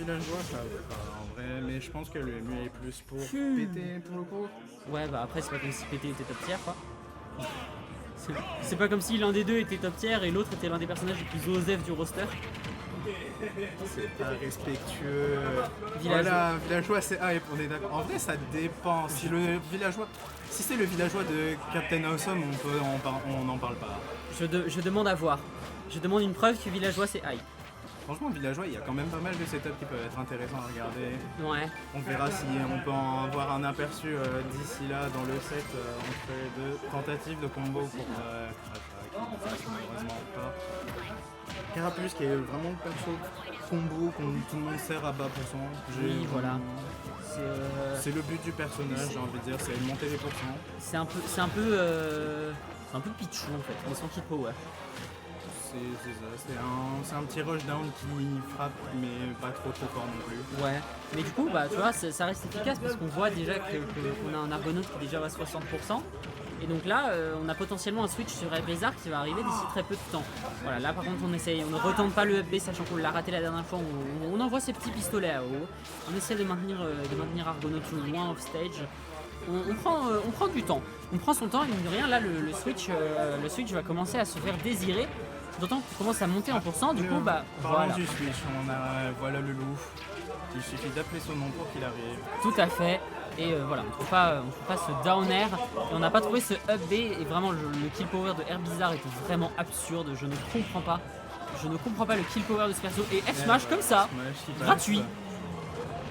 villageois, ça va, en vrai, mais je pense que le MU est plus pour péter pour le coup. Ouais, bah après, c'est pas comme si PT était top tier, quoi. C'est pas comme si l'un des deux était top tier et l'autre était l'un des personnages les plus OSEF du roster. C'est pas respectueux. Villageois. Voilà, villageois c'est hype, on est d'accord. En vrai, ça dépend. Si c'est le villageois de Captain Awesome, on n'en parle pas. Je demande à voir. Je demande une preuve que villageois c'est hype. Franchement, villageois, il y a quand même pas mal de setups qui peuvent être intéressants à regarder. Ouais. On verra si on peut en avoir un aperçu d'ici là dans le set entre les deux tentatives de combo pour malheureusement pas. Carapuce qui est vraiment le perso combo qu'on tout le monde sert à bas pourcent. Oui, voilà. C'est le but du personnage, j'ai envie de dire, c'est monter les pourcents. C'est un peu Pichou en fait, mais sans kill power. C'est ça, c'est un petit rush down qui frappe mais pas trop fort non plus. Ouais, mais du coup, bah tu vois, ça reste efficace parce qu'on voit déjà qu'on a un Argonaut qui est déjà à 60%. Et donc là, on a potentiellement un switch sur Blizzard qui va arriver d'ici très peu de temps. Voilà, là par contre on ne retente pas le FB sachant qu'on l'a raté la dernière fois. On envoie ses petits pistolets à haut. On essaie de maintenir Argonaut loin off stage. On prend du temps. On prend son temps et mine de rien, là le switch va commencer à se faire désirer. D'autant qu'on commence à monter en pourcent, du coup bah voilà. Du switch, voilà le loup. Il suffit d'appeler son nom pour qu'il arrive. Tout à fait. Et voilà, on trouve pas ce down air et on n'a pas trouvé ce up B et vraiment le kill power de Herbizarre était vraiment absurde, je ne comprends pas le kill power de ce perso et F smash comme ça, gratuit.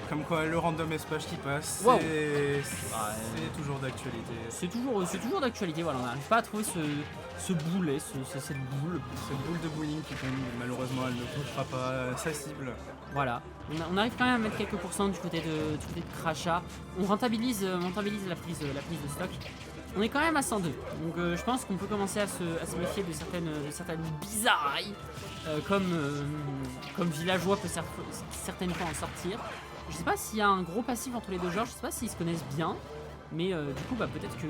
Comme quoi le random smash qui passe, wow. C'est toujours d'actualité. C'est toujours d'actualité, voilà, on n'arrive pas à trouver ce boulet, cette boule. Cette boule de bowling qui malheureusement elle ne touchera pas sa cible. Voilà, on arrive quand même à mettre quelques pourcents du côté de Crachat. On rentabilise la prise de stock. On est quand même à 102, donc je pense qu'on peut commencer à se méfier de certaines bizarreries, comme Villageois peut certaines fois en sortir. Je sais pas s'il y a un gros passif entre les deux genres, je sais pas s'ils se connaissent bien, mais du coup bah peut-être que...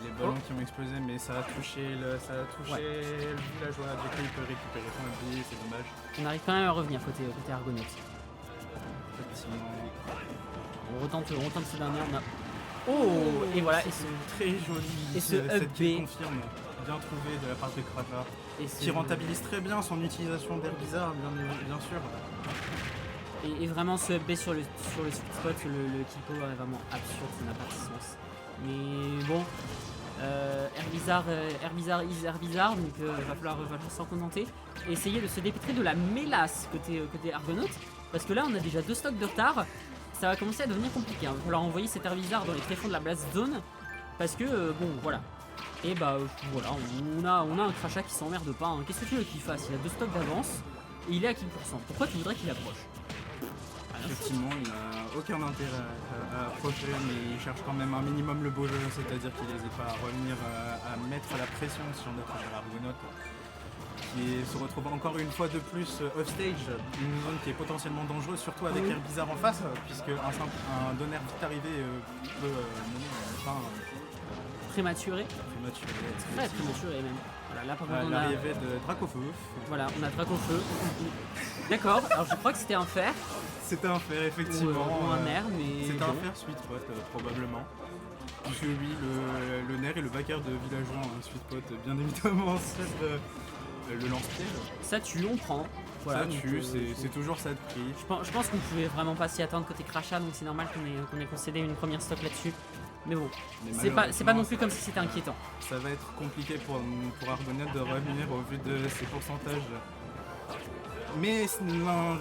les ballons qui ont explosé, mais ça a touché le villageois, du coup il peut récupérer son appui, c'est dommage. On arrive quand même à revenir côté Argonaut. Effectivement. On retente ce dernier, on a... Oh, et voilà, c'est très joli. Et ce up B confirme, bien trouvé de la part de Crachat, qui rentabilise très bien son utilisation d'Herbizarre, bien sûr. Et vraiment ce up B sur le sweet spot, le kill power est vraiment absurde, ça n'a pas de sens. Mais bon, Herbizarre is Herbizarre, donc va falloir s'en contenter. Et essayer de se dépêtrer de la mélasse côté Argonaut, parce que là on a déjà 2 stocks de retard. Ça va commencer à devenir compliqué, hein. Il va falloir envoyer cet Herbizarre dans les tréfonds de la blast zone parce que bon voilà. Et bah voilà, on a un Crachat qui s'emmerde pas, hein. Qu'est-ce que tu veux qu'il fasse? Il a 2 stocks d'avance et il est à kill %. Pourquoi tu voudrais qu'il approche? Effectivement, il n'a aucun intérêt à approcher, mais il cherche quand même un minimum le beau jeu, c'est-à-dire qu'il n'hésite pas à revenir à mettre la pression sur notre cher Argonaut, qui se retrouve encore une fois de plus off-stage, une zone qui est potentiellement dangereuse, surtout avec Herbizarre en face, puisque un donner vite arrivé peut mener fin prématuré. Très prématuré même. Voilà, là par contre on a l'arrivée de Dracofeu. Voilà, on a Dracofeu. D'accord, alors je crois que c'était un fer. C'était un fer, effectivement. Ou un nerf, mais. C'était un fer sweet spot, probablement. Puisque oui, le nerf et le backer de villageois en sweet spot, bien évidemment, c'est le lance-piège. Ça tue, on prend. Voilà, ça tue, c'est toujours ça de prix. Je pense qu'on pouvait vraiment pas s'y attendre côté Crachat, donc c'est normal qu'on ait concédé une première stock là-dessus. Mais bon, c'est pas non plus comme si c'était inquiétant. Ça va être compliqué pour Argonaut de revenir au vu de ses pourcentages. Mais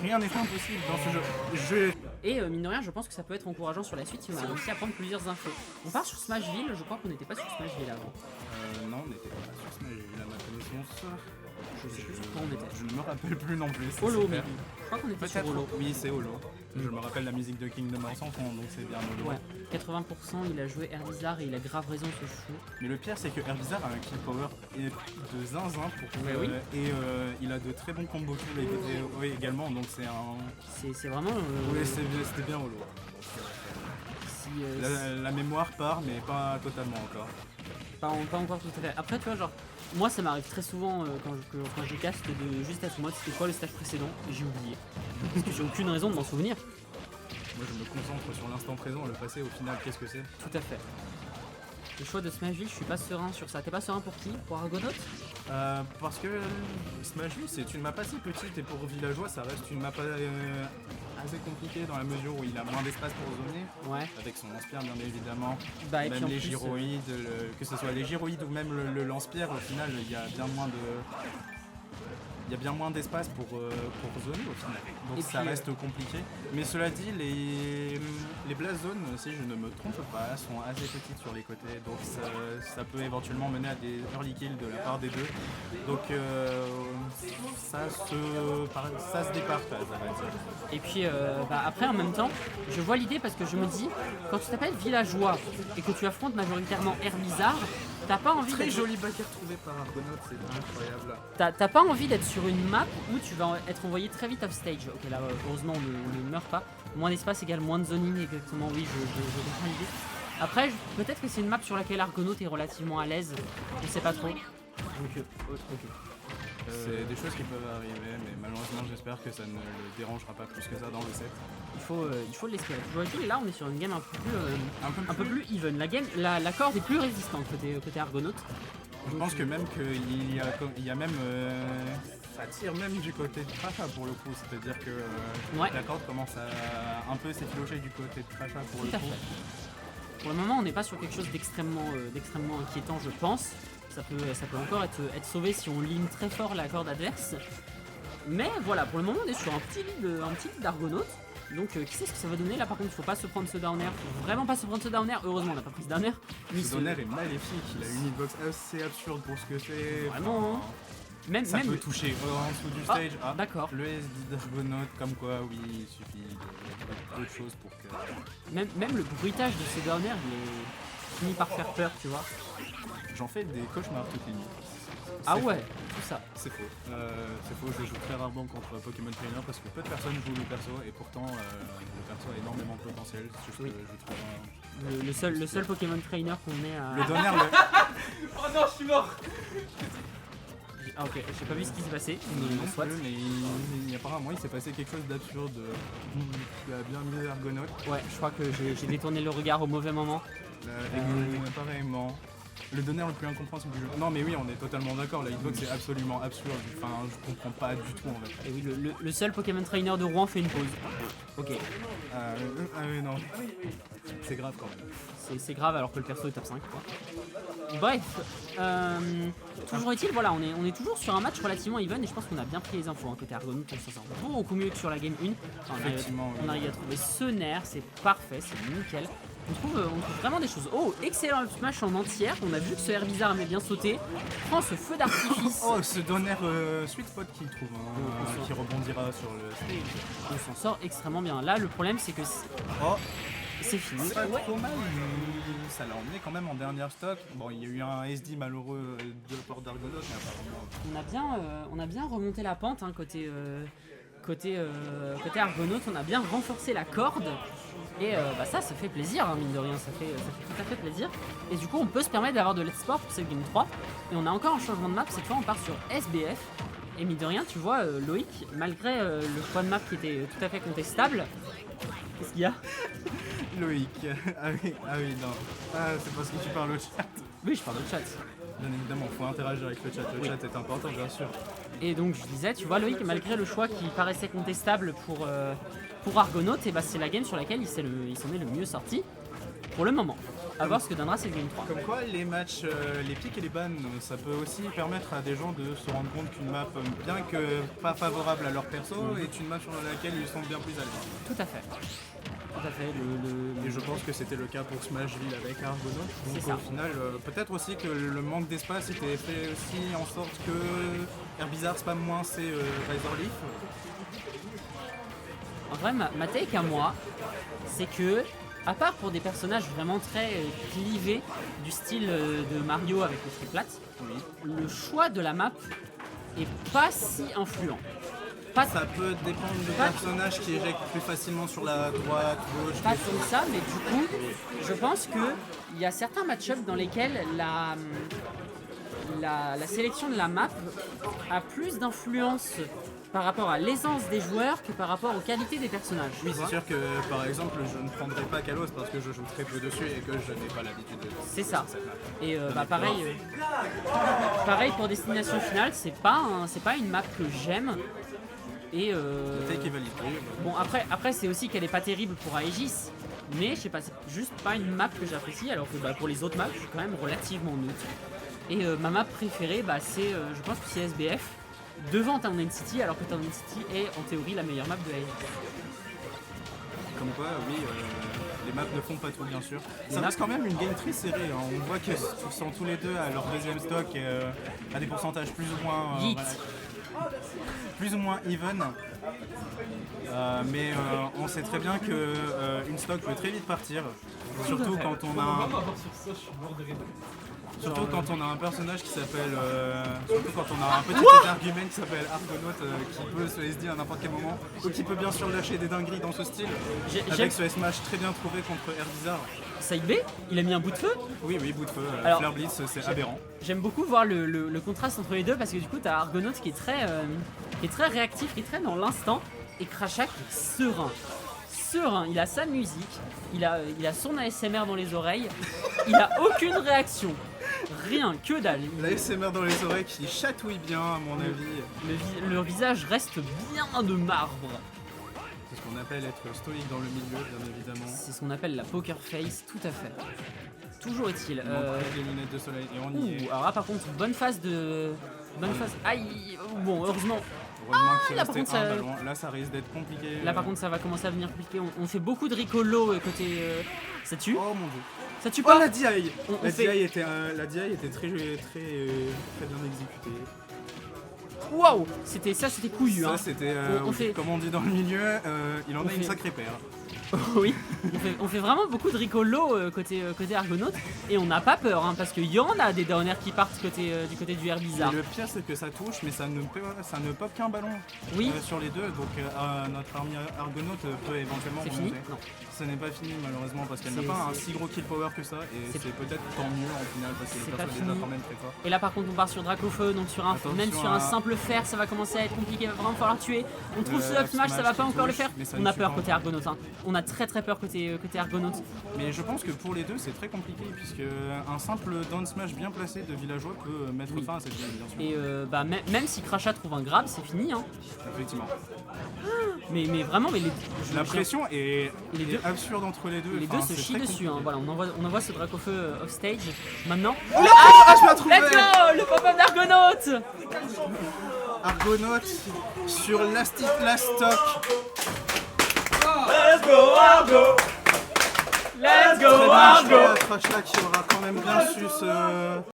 rien n'est impossible dans ce jeu. Et mine de rien, je pense que ça peut être encourageant sur la suite si on a réussi à prendre plusieurs infos. On part sur Smashville, je crois qu'on n'était pas sur Smashville avant. Non, on n'était pas sur Smashville à ma connaissance. Je sais plus sur quoi on était. Je ne me rappelle plus non plus. Holo, mais je crois qu'on était sur Holo. Oui, c'est Holo. Je me rappelle la musique de Kingdom Hearts enfant, donc c'est bien Holo. Ouais, 80%, il a joué Herbizarre et il a grave raison ce chou. Mais le pire, c'est que Herbizarre a un kill power de zinzin pour oui. Et il a de très bons combos kills également, donc c'est un. C'est vraiment. Oui, c'était bien Holo. La mémoire part, mais pas totalement encore. Pas encore tout à fait. Après, tu vois, genre, moi ça m'arrive très souvent quand je caste de juste être en mode c'était quoi le stage précédent et j'ai oublié. Parce que j'ai aucune raison de m'en souvenir. Moi je me concentre sur l'instant présent, le passé au final qu'est-ce que c'est? Tout à fait. Le choix de Smashville, je suis pas serein sur ça. T'es pas serein pour qui? Pour Argonaut? Parce que Smashville c'est une map assez petite et pour Villageois ça reste une map assez compliquée dans la mesure où il a moins d'espace pour zoner. Ouais. Avec son lance-pierre bien évidemment. Bah, et même puis en les plus, gyroïdes, que ce soit les gyroïdes ou même le lance-pierre, au final il y a bien moins de. Il y a bien moins d'espace pour zoner au final. Donc Et ça puis, reste compliqué. Mais cela dit, les blast zones, si je ne me trompe pas, sont assez petites sur les côtés. Donc ça peut éventuellement mener à des early kills de la part des deux. Donc ça se départage, on va dire. Et puis après en même temps, je vois l'idée parce que je me dis, quand tu t'appelles Villageois et que tu affrontes majoritairement Herbizarre, t'as pas envie Très d'être... joli backer trouvé par Argonaut, c'est incroyable. T'as pas envie d'être sur une map où tu vas être envoyé très vite off stage. Ok, là heureusement on ne meurt pas. Moins d'espace égale moins de zoning, exactement, oui, je comprends l'idée. Après, peut-être que c'est une map sur laquelle Argonaut est relativement à l'aise, je sais pas trop. Donc, ok. C'est des choses qui peuvent arriver, mais malheureusement j'espère que ça ne le dérangera pas plus que ça dans le set. Il faut l'espérer. Là on est sur une game un peu plus even. La corde est plus résistante côté Argonaut. Je pense que même qu'il y a même ça tire même du côté de Tracha pour le coup, c'est-à-dire que la corde commence à un peu s'effilocher du côté de Tracha pour le coup. Pour le moment on n'est pas sur quelque chose d'extrêmement inquiétant je pense. Ça peut encore être sauvé si on ligne très fort la corde adverse. Mais voilà, pour le moment on est sur un petit lead d'Argonaut. Donc qui sait ce que ça va donner là par contre, il faut pas se prendre ce downer, faut vraiment pas se prendre ce downer, heureusement on n'a pas pris ce downer. Ce downer est maléfique, il a une hitbox assez absurde pour ce que c'est. Vraiment hein. Même peut toucher en dessous du stage. D'accord. Le SD d'Argonaut, comme quoi oui, il suffit d'autres choses pour que... Même le bruitage de ce downer il est fini par faire peur tu vois. J'en fais des cauchemars toutes les nuits. Ah ouais, tout ça. C'est faux. Je joue très rarement contre Pokémon Trainer parce que peu de personnes jouent le perso et pourtant le perso a énormément de potentiel. C'est juste que je trouve le seul Pokémon Trainer qu'on ait à... Le donner Oh non, je suis mort. Ah ok, j'ai pas vu ce qui s'est passé, soit. Mais apparemment il s'est passé quelque chose d'absurde. Tu as bien mis Argonaut. Ouais, je crois que j'ai détourné le regard au mauvais moment. Pareillement. Le donner le plus incompréhensible du jeu. Non mais oui, on est totalement d'accord, la hitbox est absolument absurde. Enfin, je comprends pas du tout en fait. Et oui, le seul Pokémon Trainer de Rouen fait une pause. Ok. Oui, non. C'est grave quand même. C'est grave alors que le perso est top 5 quoi. Bref, toujours est-il, voilà, on est toujours sur un match relativement even et je pense qu'on a bien pris les infos hein, côté Argonaut, on s'en sort beaucoup mieux que sur la game 1. On arrive à trouver ce nerf, c'est parfait, c'est nickel. On trouve vraiment des choses. Oh, excellent smash en entière. On a vu que ce Herbizarre aimait bien sauter. Prends ce feu d'artifice. Oh, ce donner sweet spot qu'il trouve, qui rebondira sur le stage. On s'en sort extrêmement bien. Là, le problème, c'est que c'est fini. C'est pas trop mal, ça l'a emmené quand même en dernière stock. Bon, il y a eu un SD malheureux de la part d'Argonaut, mais apparemment... On a bien remonté la pente hein, côté Argonaut. On a bien renforcé la corde. Et ça fait plaisir, hein, mine de rien, ça fait tout à fait plaisir. Et du coup, on peut se permettre d'avoir de l'espoir pour cette game 3. Et on a encore un changement de map, cette fois on part sur SBF. Et mine de rien, tu vois, Loïc, malgré le choix de map qui était tout à fait contestable, qu'est-ce qu'il y a? Loïc, ah oui, non. C'est parce que tu parles au chat. Oui, je parle au chat. Bien évidemment, il faut interagir avec le chat. Le chat est important, bien sûr. Et donc, je disais, tu vois, Loïc, malgré le choix qui paraissait contestable pour Argonaut, et c'est la game sur laquelle il s'en est le mieux sorti pour le moment. À voir ce que donnera cette game 3. Comme quoi, les matchs, les pics et les bans, ça peut aussi permettre à des gens de se rendre compte qu'une map, bien que pas favorable à leur perso, est une map sur laquelle ils sont bien plus à l'aise. Tout à fait. Tout à fait. Et je pense que c'était le cas pour Smashville avec Argonaut. Donc au final, peut-être aussi que le manque d'espace était fait aussi en sorte que Herbizarre spam moins ses Razor Leaf. En vrai, ma take à moi, c'est que, à part pour des personnages vraiment très clivés, du style de Mario avec les friplates, le choix de la map est pas si influent. Ça peut dépendre du Pas- personnage qui éjecte plus facilement sur la droite, gauche. Pas tant que ça, mais du coup, je pense qu'il y a certains match-ups dans lesquels la sélection de la map a plus d'influence par rapport à l'aisance des joueurs que par rapport aux qualités des personnages. Oui, tu c'est vois. sûr que par exemple, je ne prendrai pas Kalos parce que je joue très peu dessus et que je n'ai pas l'habitude de C'est ça. cette map. Et pareil pour Destination Finale, c'est pas une map que j'aime. Et Le take est validé. bon après c'est aussi qu'elle est pas terrible pour Aegis, mais je sais pas, c'est juste pas une map que j'apprécie, alors que pour les autres maps je suis quand même relativement neutre. Et ma map préférée c'est je pense que c'est SBF devant Town and City, alors que Town and City est en théorie la meilleure map de Aegis. Comme quoi, oui, les maps ne font pas tout, bien sûr. Ça maps- reste quand même une game très serrée. Hein. On voit qu'ils sont tous les deux à leur deuxième stock à des pourcentages plus ou moins Yeet. plus ou moins even. Mais on sait très bien que une stock peut très vite partir. Surtout quand on a un... Surtout quand on a un personnage qui s'appelle. Surtout quand on a un petit argument qui s'appelle Argonaut qui peut se SD à n'importe quel moment. Ou qui peut bien sûr lâcher des dingueries dans ce style. J'aime Avec ce smash très bien trouvé contre Air Bizarre. Side B, il a mis un bout de feu. Oui, bout de feu. Alors, Flare Blitz, c'est aberrant. J'aime beaucoup voir le contraste entre les deux parce que du coup t'as Argonaut qui est très réactif, qui est très dans l'instant, et Crachat qui est serein, il a sa musique, il a son ASMR dans les oreilles, il a aucune réaction, rien, que dalle. La SMR dans les oreilles qui chatouille bien, à mon avis. Le visage reste bien de marbre. C'est ce qu'on appelle être stoïque dans le milieu, bien évidemment. C'est ce qu'on appelle la poker face, tout à fait. Toujours est-il. On manque plus que les lunettes de soleil et on y est. Alors là par contre, bonne phase de... Bonne phase... Aïe. Bon, heureusement Heureusement qu'il là, par restait contre, un ça- ballon. Là, ça risque d'être compliqué. Là par contre ça va commencer à venir compliqué, on fait beaucoup de ricolo côté... Ça tue? Oh mon dieu. Ça tue Oh pas? la DI On La fait- DI était très bien exécutée. Waouh! C'était couillu, hein. Ça, c'était, On fait- comme on dit dans le milieu, il en On a une fait- sacrée paire. Oui, on fait vraiment beaucoup de ricolo côté Argonaut, et on n'a pas peur, hein, parce qu'il y en a des downers qui partent du côté du Air Bizarre. Et le pire, c'est que ça touche, mais ça ne pop qu'un ballon Oui. sur les deux. Donc notre armée Argonaut peut éventuellement C'est fini? remonter. Non. Ce n'est pas fini malheureusement parce qu'elle n'a C'est- pas un c'est- si gros kill power que ça et C'est- c'est peut-être tant mieux en final parce que C'est le pas perso est déjà fini. quand même très fort. Et là par contre on part sur Dracofeu, donc Attention même sur un à- simple fer ça va commencer à être compliqué, il va vraiment falloir tuer. On trouve ce up up smash, ça va smash pas qui encore le touche, faire. mais ça On ne a tue peur pas côté encore. Argonaut, hein. On a très peur côté Argonaut. Mais je pense que pour les deux c'est très compliqué puisque un simple down smash bien placé de villageois peut mettre Oui. fin à cette game bien sûr. Et même si Crachat trouve un grab, c'est fini, hein. Effectivement. Mais vraiment, La pression est, les deux- absurde entre les deux. les Enfin, deux se c'est chient très dessus, hein. compliqué. Voilà, on envoie ce Dracofeu off stage. Maintenant, Ah, je l'ai trouvé let's go, le pop-up d'Argonaut. Argonaut sur last stock. Let's go, Argo! Let's go, Très bien Argo! joué à Crachat qui aura quand même bien su se